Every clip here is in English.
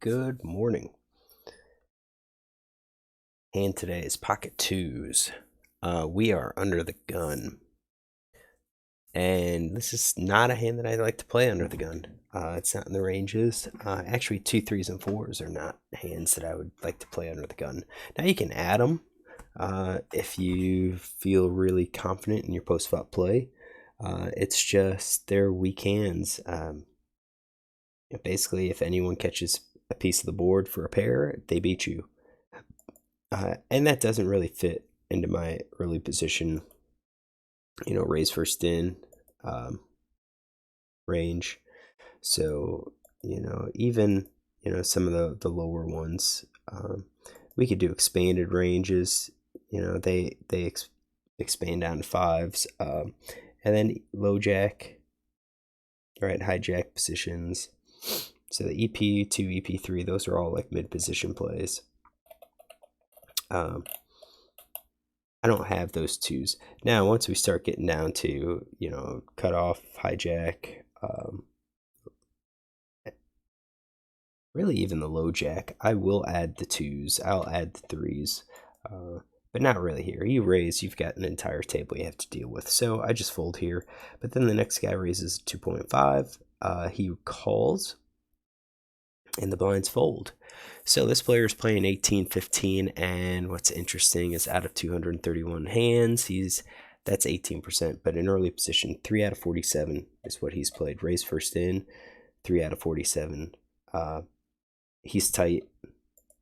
Good morning. Hand today is pocket twos. We are under the gun. And this is not a hand that I like to play under the gun. It's not in the ranges. Actually, 2, 3s, and 4s are not hands that I would like to play under the gun. Now you can add them if you feel really confident in your post-flop play. It's just they're weak hands. Basically, if anyone catches a piece of the board for a pair, they beat you. And that doesn't really fit into my early position, raise first in range. So, even, some of the lower ones, we could do expanded ranges. They expand down to fives. And then low jack, right, high jack positions. So the EP2, EP3, those are all like mid position plays. I don't have those twos. Now, once we start getting down to, cut off, hijack, really even the low jack, I will add the twos. I'll add the threes, but not really here. You raise, you've got an entire table you have to deal with. So I just fold here. But then the next guy raises 2.5. He calls, and the blinds fold. So this player is playing 18-15, and what's interesting is out of 231 hands, that's 18%, but in early position, 3 out of 47 is what he's played. Raise first in, 3 out of 47. He's tight.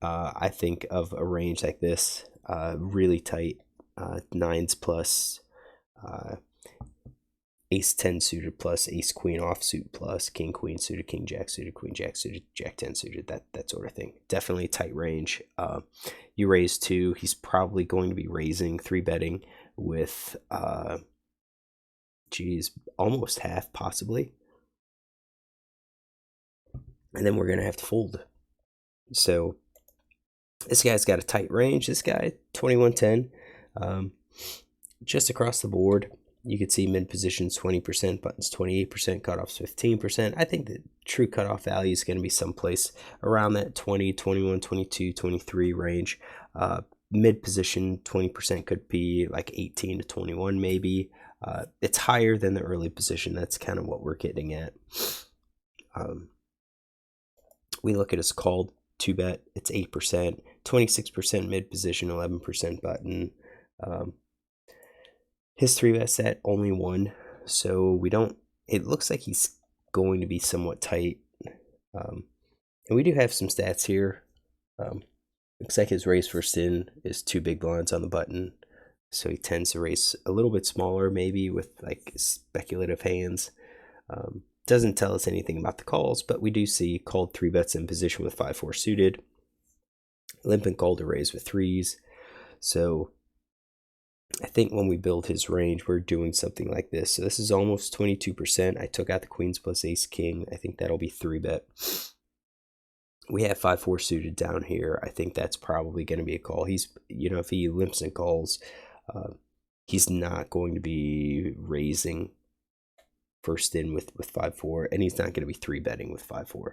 I think of a range like this, really tight, 9s plus, ace 10 suited plus ace queen offsuit plus king queen suited, king jack suited, queen jack suited, jack 10 suited, that sort of thing. Definitely tight range. You raise 2, he's probably going to be raising 3 betting with almost half possibly, and then we're gonna have to fold. So this guy's got a tight range. This guy 21-10, just across the board. You can see mid positions 20%, buttons 28%, cutoffs 15%. I think the true cutoff value is going to be someplace around that 20, 21, 22, 23 range. Mid position 20% could be like 18 to 21 maybe. It's higher than the early position. That's kind of what we're getting at. We look at his called 2-bet. It's 8%, 26% mid position, 11% button. His 3-bet set only 1, so we don't. It looks like he's going to be somewhat tight, and we do have some stats here. Looks like his raise first in is 2 big blinds on the button, so he tends to raise a little bit smaller, maybe with like speculative hands. Doesn't tell us anything about the calls, but we do see called 3-bets in position with 5-4 suited, limp and called to raise with 3s. So I think when we build his range, we're doing something like this. So this is almost 22%. I took out the queens plus ace king. I think that'll be 3-bet. We have 5-4 suited down here. I think that's probably going to be a call. He's, if he limps and calls, he's not going to be raising first in with 5-4, and he's not going to be 3-betting with 5-4.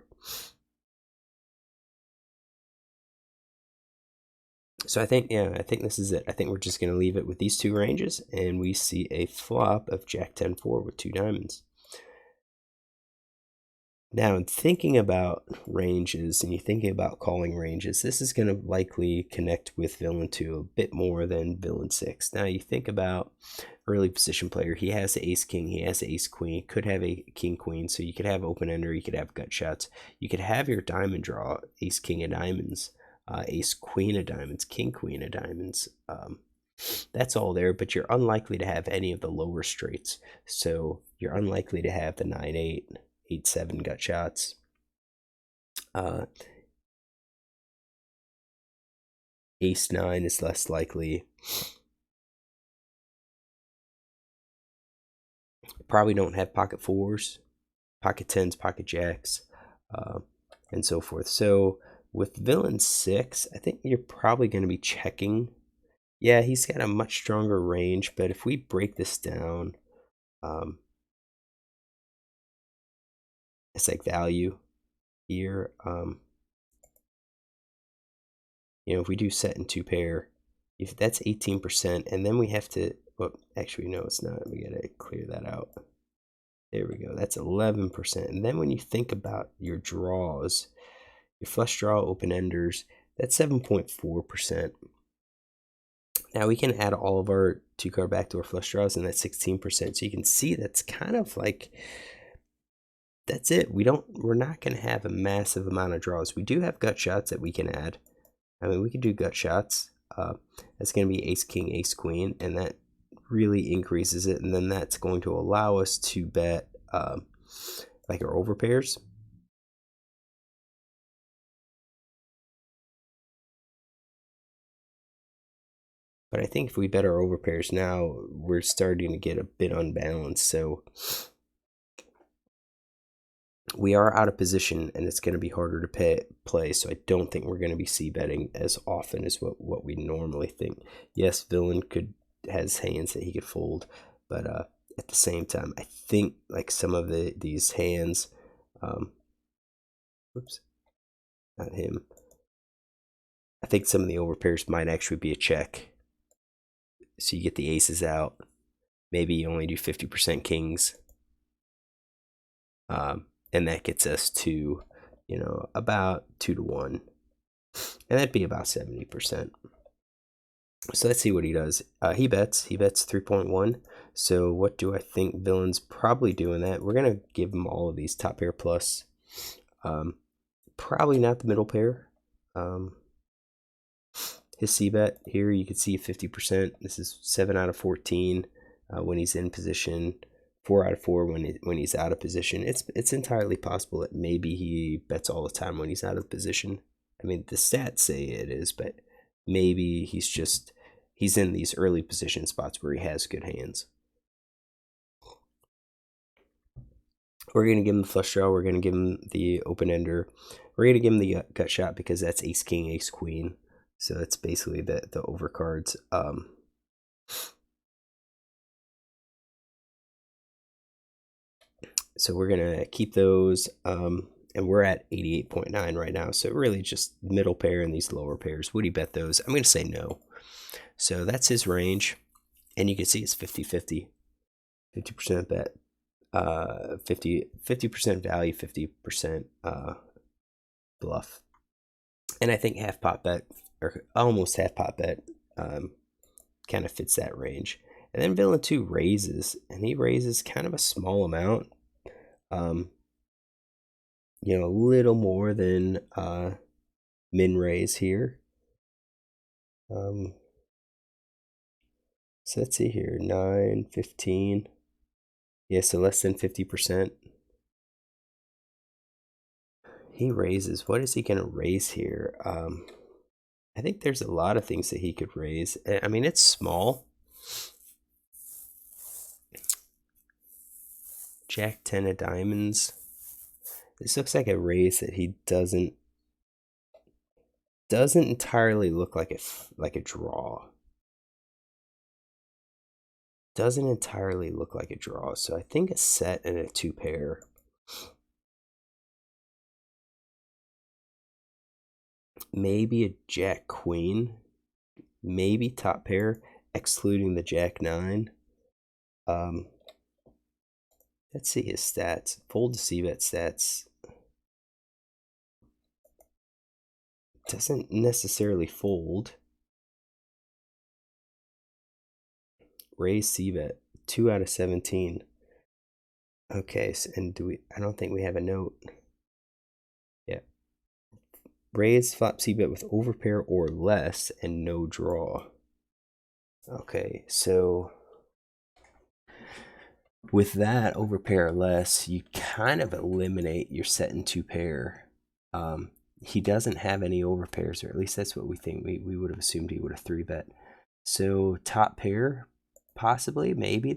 So I think this is it. I think we're just going to leave it with these 2 ranges, and we see a flop of jack 10-4 with 2 diamonds. Now, in thinking about ranges, and you're thinking about calling ranges, this is going to likely connect with villain 2 a bit more than villain 6. Now, you think about early position player. He has the ace king, he has the ace queen, could have a king queen, so you could have open ender, you could have gut shots, you could have your diamond draw, ace king of diamonds, ace queen of diamonds, king queen of diamonds. That's all there, but you're unlikely to have any of the lower straights. So you're unlikely to have the 9-8, 8-7 gut shots. Ace 9 is less likely. Probably don't have pocket 4s, pocket 10s, pocket jacks, and so forth. So with villain 6, I think you're probably going to be checking. Yeah, he's got a much stronger range, but if we break this down, it's like value here. You know, if we do set in 2 pair, if that's 18%, and then we have to, well, actually, no, it's not. We gotta clear that out. There we go. That's 11%. And then when you think about your draws, your flush draw, open enders, that's 7.4%. Now we can add all of our 2-card backdoor flush draws, and that's 16%. So you can see that's kind of like, that's it. We're not going to have a massive amount of draws. We do have gut shots that we can add. I mean, we could do gut shots. That's going to be ace king, ace queen, and that really increases it. And then that's going to allow us to bet like our overpairs. But I think if we bet our overpairs now, we're starting to get a bit unbalanced. So we are out of position, and it's going to be harder to play. So I don't think we're going to be c-betting as often as what we normally think. Yes, villain has hands that he could fold, but at the same time, I think like some of these hands, oops, not him. I think some of the overpairs might actually be a check. So you get the aces out. Maybe you only do 50% kings. And that gets us to, you know, about 2-1. And that'd be about 70%. So let's see what he does. He bets 3.1. So what do I think villain's probably doing that? We're going to give him all of these top pair plus. Probably not the middle pair. His c-bet here, you can see 50%. This is 7 out of 14 when he's in position. 4 out of 4 when he's out of position. It's entirely possible that maybe he bets all the time when he's out of position. I mean, the stats say it is, but maybe he's in these early position spots where he has good hands. We're going to give him the flush draw. We're going to give him the open ender. We're going to give him the gut shot because that's ace king, ace queen. So that's basically the overcards. So we're going to keep those. And we're at 88.9 right now. So really just middle pair and these lower pairs. Would he bet those? I'm going to say no. So that's his range. And you can see it's 50-50. 50% bet. 50% value, 50% bluff. And I think half pot bet, or almost half pot bet, kind of fits that range. And then villain 2 raises, and he raises kind of a small amount. You know, a little more than min raise here. So let's see here, 9, 15. Yeah, so less than 50%. He raises. What is he going to raise here? I think there's a lot of things that he could raise. I mean, it's small. Jack 10 of diamonds. This looks like a raise that he doesn't entirely look like a draw. Doesn't entirely look like a draw. So I think a set and a 2 pair. Maybe a jack queen. Maybe top pair, excluding the jack 9. Let's see his stats. Fold to c-bet stats. Doesn't necessarily fold. Raise c-bet. 2 out of 17. Okay, so, and I don't think we have a note. Yeah. Raise flop c-bet with overpair or less and no draw. Okay, so with that overpair or less, you kind of eliminate your set in 2 pair. He doesn't have any overpairs, or at least that's what we think. We would have assumed he would have 3-bet. So top pair, possibly, maybe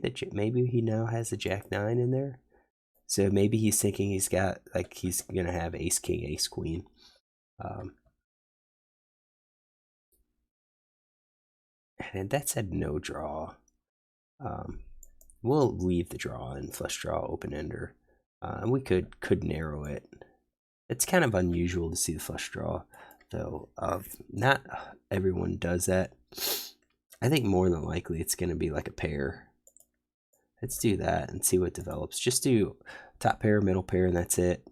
he now has a jack 9 in there. So maybe he's thinking he's got, like, he's gonna have ace king, ace queen. And that said no draw. We'll leave the draw and flush draw, open ender. And we could narrow it. It's kind of unusual to see the flush draw. So not everyone does that. I think more than likely it's going to be like a pair. Let's do that and see what develops. Just do top pair, middle pair, and that's it.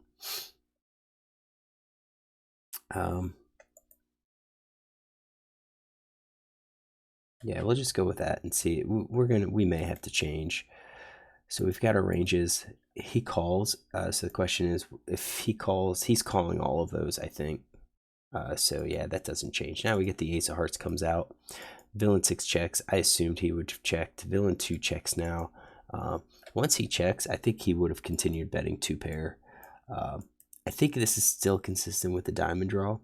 Yeah, we'll just go with that and see. We may have to change. So we've got our ranges. He calls. So the question is, if he calls, he's calling all of those, I think. So yeah, that doesn't change. Now we get the Ace of Hearts comes out. Villain 6 checks. I assumed he would have checked. Villain 2 checks now. Once he checks, I think he would have continued betting 2 pair. I think this is still consistent with the diamond draw.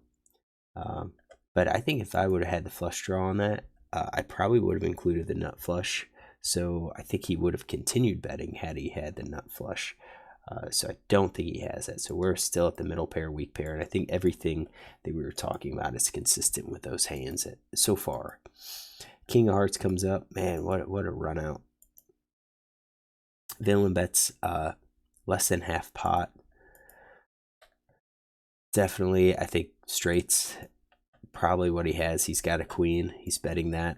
But I think if I would have had the flush draw on that, I probably would have included the nut flush. So I think he would have continued betting had he had the nut flush. So I don't think he has that. So we're still at the middle pair, weak pair. And I think everything that we were talking about is consistent with those hands so far. King of Hearts comes up. Man, what a run out. Villain bets less than half pot. Definitely, I think straights probably what he has. He's got a queen. He's betting that.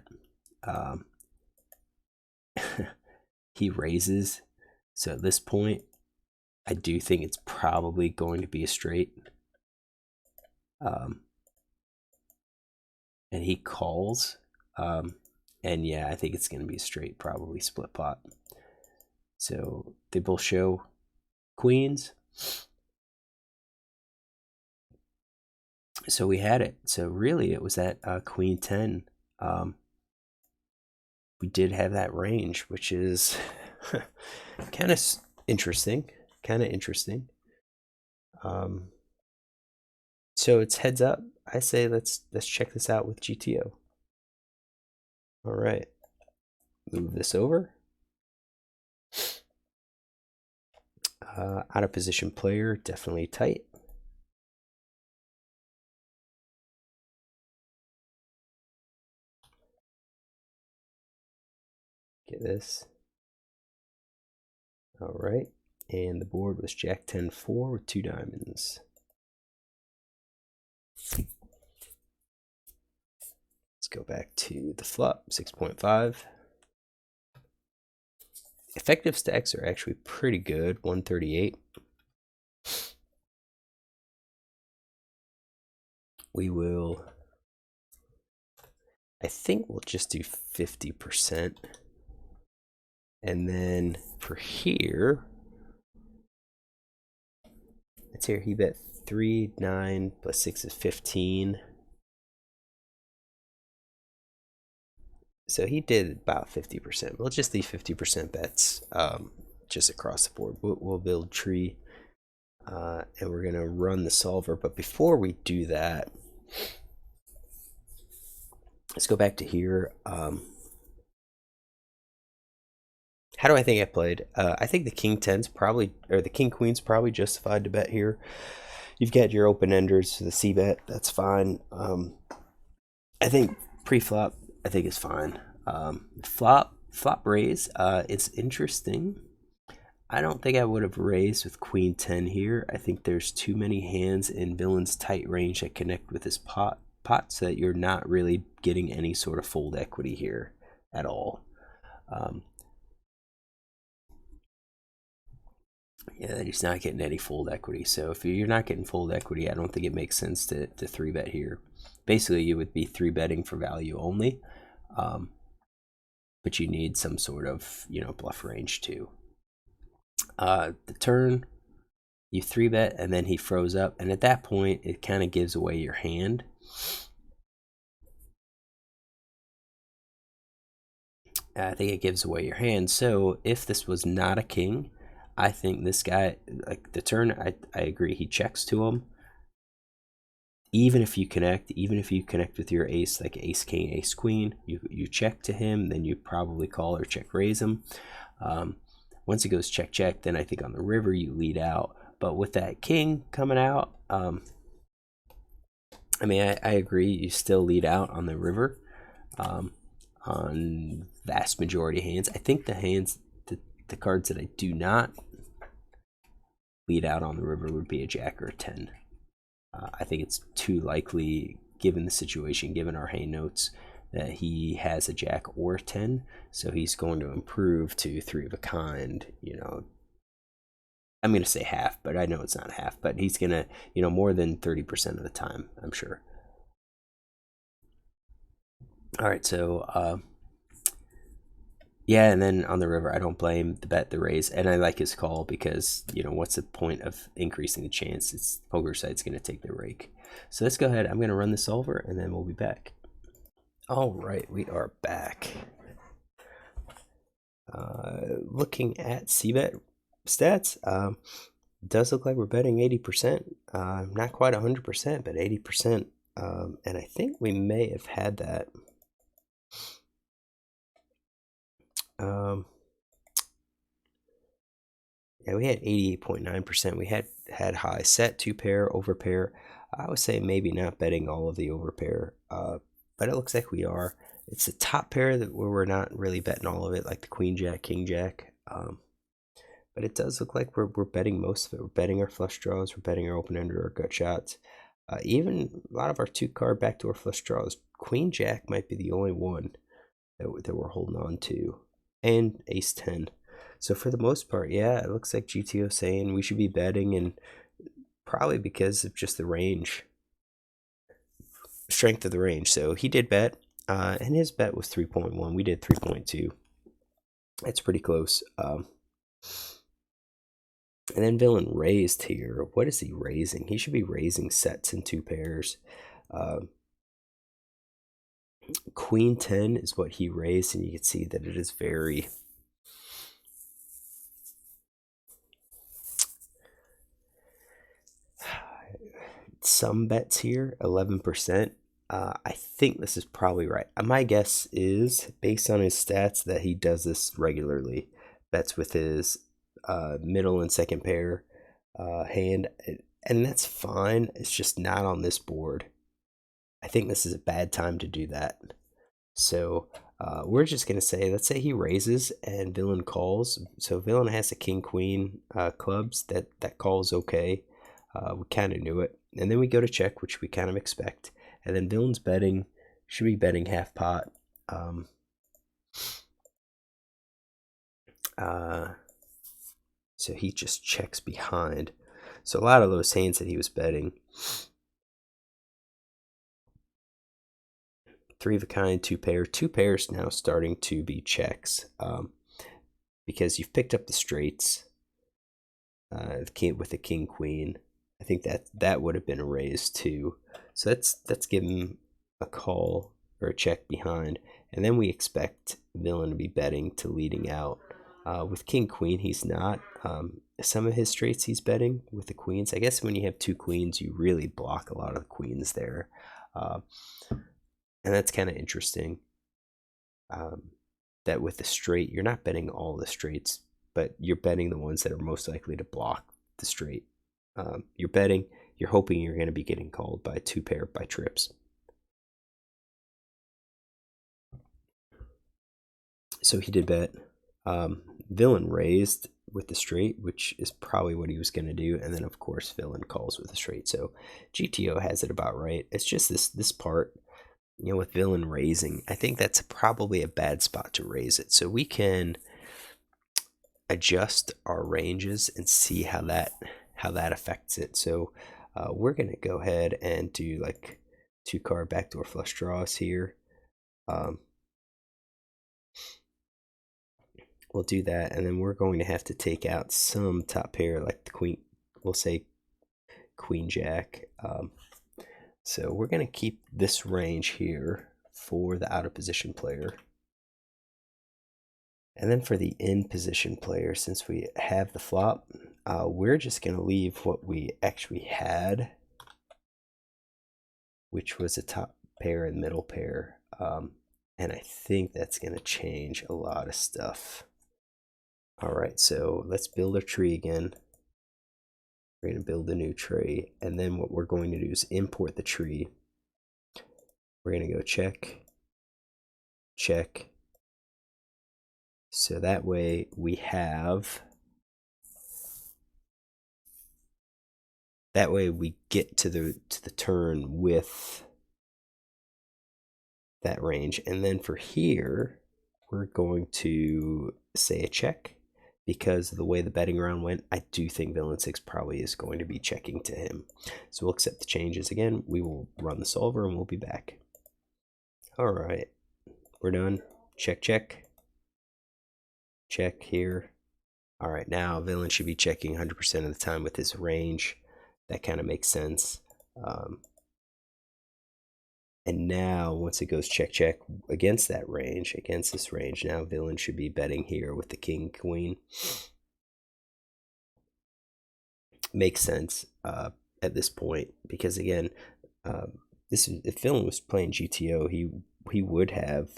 He raises. So at this point, I do think it's probably going to be a straight. And he calls. And yeah, I think it's going to be a straight, probably split pot. So they both show queens. So we had it. So really, it was that queen 10. We did have that range, which is kind of interesting. So it's heads up. I say let's check this out with GTO. All right, move this over. Out of position player, definitely tight. Get this. All right, and the board was Jack 10-4 with 2 diamonds. Let's go back to the flop, 6.5. Effective stacks are actually pretty good, 138. We will, I think we'll just do 50%. And then for here, it's here, he bet 3, 9, plus 6 is 15. So he did about 50%. We'll just leave 50% bets just across the board. We'll build tree and we're going to run the solver. But before we do that, let's go back to here. How do I think I played? I think the king 10's probably, or the king queen's probably justified to bet here. You've got your open enders, the c bet, that's fine. I think pre-flop, I think is fine. Flop raise, it's interesting. I don't think I would have raised with queen 10 here. I think there's too many hands in villain's tight range that connect with his pot so that you're not really getting any sort of fold equity here at all. Yeah, he's not getting any fold equity. So if you're not getting fold equity, I don't think it makes sense to 3-bet here. Basically, you would be 3-betting for value only, but you need some sort of bluff range too. The turn, you 3-bet, and then he froze up, and at that point, it kind of gives away your hand. I think it gives away your hand. So if this was not a king, I think this guy, like the turn, I agree, he checks to him. Even if you connect with your ace, like ace king, ace queen, you check to him, then you probably call or check raise him. Once he goes check check, then I think on the river you lead out. But with that king coming out, I mean, I agree, you still lead out on the river. On vast majority of hands, I think the hands, the cards that I do not lead out on the river would be a jack or a 10. I think it's too likely, given the situation, given our hand notes, that he has a jack or 10, so he's going to improve to 3 of a kind. I'm going to say half, but I know it's not half, but he's going to, more than 30% of the time, I'm sure. All right, so yeah, and then on the river, I don't blame the bet, the raise, and I like his call because, what's the point of increasing the chance? It's PokerSight's going to take the rake. So let's go ahead. I'm going to run the solver, and then we'll be back. All right, we are back. Looking at CBET stats, does look like we're betting 80%. Not quite 100%, but 80%. And I think we may have had that. Yeah, we had 88.9%. We had high set, 2-pair, overpair. I would say maybe not betting all of the overpair, but it looks like we are. It's the top pair where we're not really betting all of it, like the queen jack, king jack. But it does look like we're betting most of it. We're betting our flush draws. We're betting our open ender, our gut shots. Even a lot of our 2-card backdoor flush draws. Queen jack might be the only one that we're holding on to, and ace 10. So for the most part, yeah, it looks like GTO saying we should be betting, and probably because of just the range, strength of the range. So he did bet, and his bet was 3.1. We did 3.2. It's pretty close. And then Villain raised here. What is he raising? He should be raising sets in 2 pairs. Queen 10 is what he raised, and you can see that it is very... Some bets here, 11%. I think this is probably right. My guess is, based on his stats, that he does this regularly. Bets with his middle and second pair hand, and that's fine. It's just not on this board. I think this is a bad time to do that. So we're just going to say, let's say he raises and Villain calls. So Villain has a king queen clubs. That call's okay. We kind of knew it. And then we go to check, which we kind of expect. And then Villain's betting, should be betting half pot. So he just checks behind. So a lot of those hands that he was betting, 3 of a kind, 2-pair. 2 pairs now starting to be checks, because you've picked up the straights with the king queen. I think that would have been a raise too. So that's giving a call or a check behind, and then we expect Villain to be betting to leading out. With king queen, he's not. Some of his straights he's betting with the queens. I guess when you have 2 queens, you really block a lot of the queens there, and that's kind of interesting. That with the straight, you're not betting all the straights, but you're betting the ones that are most likely to block the straight. You're hoping you're going to be getting called by 2-pair by trips. So he did bet. Villain raised with the straight, which is probably what he was going to do, and then of course Villain calls with the straight. So GTO has it about right. It's just this part, with Villain raising, I think that's probably a bad spot to raise it. So we can adjust our ranges and see how that affects it. So we're gonna go ahead and do like 2-card backdoor flush draws here. We'll do that, and then we're going to have to take out some top pair, like the queen. We'll say queen jack. So we're gonna keep this range here for the out of position player. And then for the in position player, since we have the flop, we're just going to leave what we actually had, which was a top pair and middle pair. And I think that's going to change a lot of stuff. All right, so let's build our tree again. We're going to build a new tree. And then what we're going to do is import the tree. We're going to go check, check. So that way we have That way we get to the turn with that range. And then for here, we're going to say a check, because of the way the betting round went. I do think villain 6 probably is going to be checking to him. So we'll accept the changes again. We will run the solver and we'll be back. All right, we're done. Check, check. Check here. All right, now villain should be checking 100% of the time with his range. That kind of makes sense. And now once it goes check, check against that range, against this range, now villain should be betting here with the king, queen. Makes sense at this point, because again, this is, if villain was playing GTO, he would have,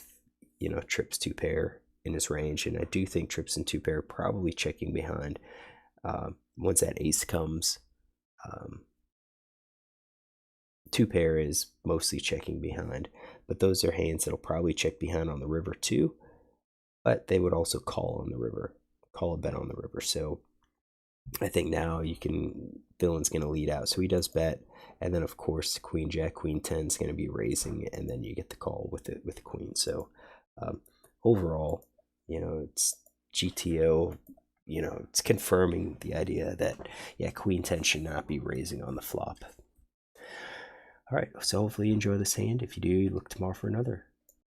you know, trips 2 pair in his range, and I do think trips and 2 pair probably checking behind. Once that ace comes, 2 pair is mostly checking behind, but those are hands that'll probably check behind on the river too, but they would also call on the river, call a bet on the river. So I think now villain's going to lead out, so he does bet, and then of course queen jack, queen 10 is going to be raising, and then you get the call with the queen. So overall, you know, it's GTO, you know, it's confirming the idea that, yeah, queen 10 should not be raising on the flop. All right, so hopefully you enjoy this hand. If you do, look tomorrow for another.